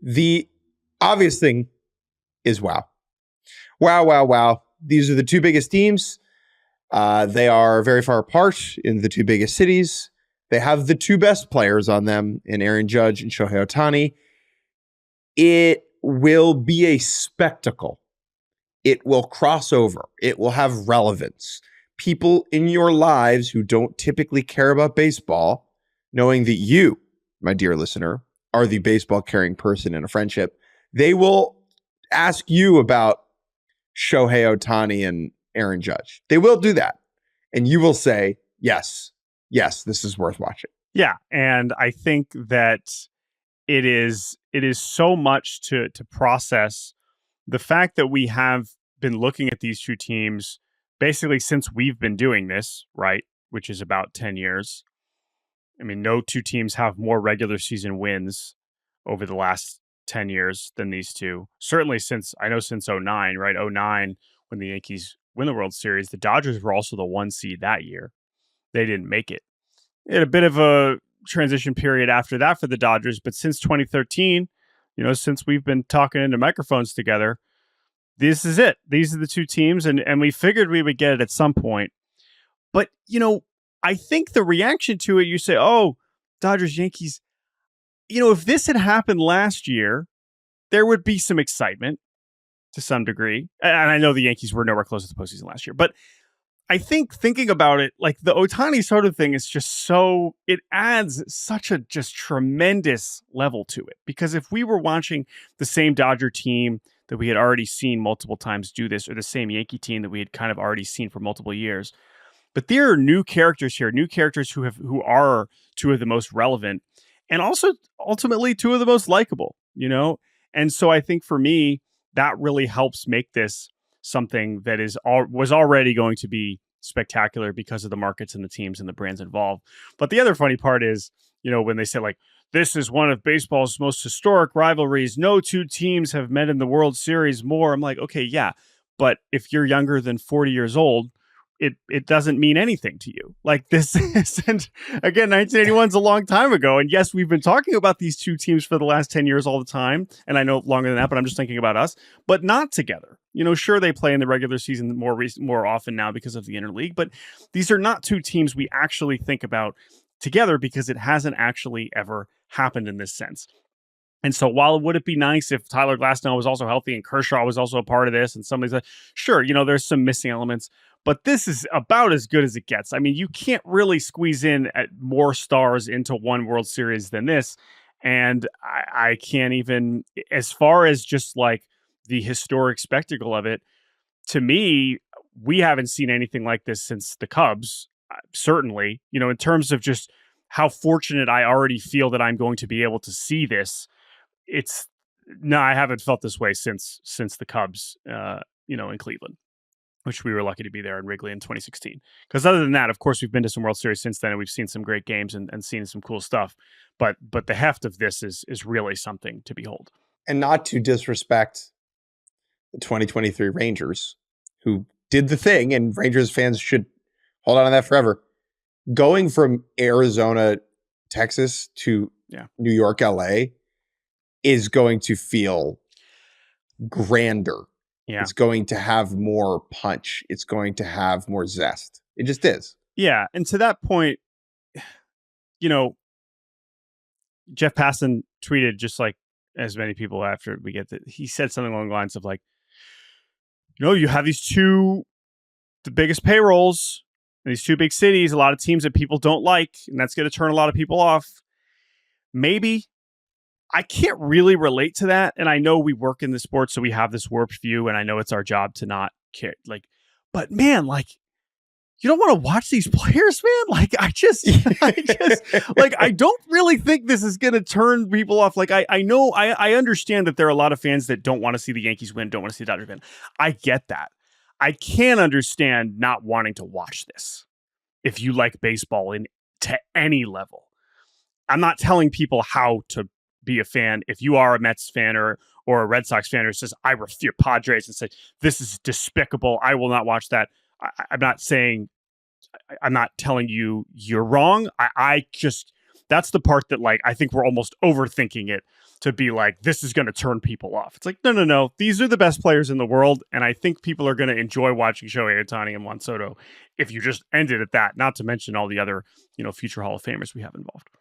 The obvious thing is wow. Wow, wow, wow. These are the two biggest teams. They are very far apart in the two biggest cities. They have the two best players on them in Aaron Judge and Shohei Ohtani. It will be a spectacle. It will cross over. It will have relevance. People in your lives who don't typically care about baseball, knowing that you, my dear listener, are the baseball carrying person in a friendship, they will ask you about Shohei Ohtani and Aaron Judge. They will do that. And you will say, yes, this is worth watching. Yeah. And I think that it is so much to process. The fact that we have been looking at these two teams basically since we've been doing this, right? Which is about 10 years. I mean, no two teams have more regular season wins over the last 10 years than these two. Certainly since 09, right? 09, when the Yankees win the World Series, the Dodgers were also the 1 seed that year. They didn't make it. It had a bit of a transition period after that for the Dodgers, but since 2013, since we've been talking into microphones together, this is it. These are the two teams, and we figured we would get it at some point. But, I think the reaction to it, you say, oh, Dodgers, Yankees, if this had happened last year, there would be some excitement to some degree. And I know the Yankees were nowhere close to the postseason last year, but I think thinking about it, like the Ohtani Soto thing is just it adds such a just tremendous level to it. Because if we were watching the same Dodger team that we had already seen multiple times do this, or the same Yankee team that we had kind of already seen for multiple years, but there are new characters here, new characters who are two of the most relevant and also ultimately two of the most likable, And so I think for me, that really helps make this something that was already going to be spectacular because of the markets and the teams and the brands involved. But the other funny part is, when they say like, this is one of baseball's most historic rivalries, no two teams have met in the World Series more. I'm like, okay, yeah. But if you're younger than 40 years old, it doesn't mean anything to you. Like this isn't, again, 1981 is a long time ago. And yes, we've been talking about these two teams for the last 10 years all the time. And I know longer than that, but I'm just thinking about us, but not together. Sure, they play in the regular season more often now because of the interleague, but these are not two teams we actually think about together because it hasn't actually ever happened in this sense. And so while would it be nice if Tyler Glasnow was also healthy and Kershaw was also a part of this and somebody's like, sure, there's some missing elements, but this is about as good as it gets. I mean, you can't really squeeze in more stars into one World Series than this. And I can't even, as far as just like the historic spectacle of it, to me, we haven't seen anything like this since the Cubs, certainly, in terms of just how fortunate I already feel that I'm going to be able to see this. I haven't felt this way since the Cubs, in Cleveland, which we were lucky to be there in Wrigley in 2016. Because other than that, of course, we've been to some World Series since then, and we've seen some great games and seen some cool stuff. But the heft of this is really something to behold. And not to disrespect the 2023 Rangers, who did the thing, and Rangers fans should hold on to that forever. Going from Arizona, Texas to New York, LA is going to feel grander. Yeah. It's going to have more punch. It's going to have more zest. It just is. Yeah. And to that point, Jeff Passan tweeted, just like as many people after we get that, he said something along the lines of like, you have the biggest payrolls in these two big cities, a lot of teams that people don't like, and that's going to turn a lot of people off. Maybe. I can't really relate to that. And I know we work in the sport, so we have this warped view, and I know it's our job to not care. But man, you don't want to watch these players, man. I just I don't really think this is going to turn people off. I know, I understand that there are a lot of fans that don't want to see the Yankees win, don't want to see the Dodgers win. I get that. I can't understand not wanting to watch this if you like baseball to any level. I'm not telling people how to be a fan. If you are a Mets fan or a Red Sox fan who says, I refuse Padres and say, this is despicable, I will not watch that. I'm not telling you you're wrong. I just, That's the part that like I think we're almost overthinking it to be like, this is going to turn people off. It's like, no. These are the best players in the world. And I think people are going to enjoy watching Shohei Ohtani and Juan Soto if you just end it at that, not to mention all the other, future Hall of Famers we have involved.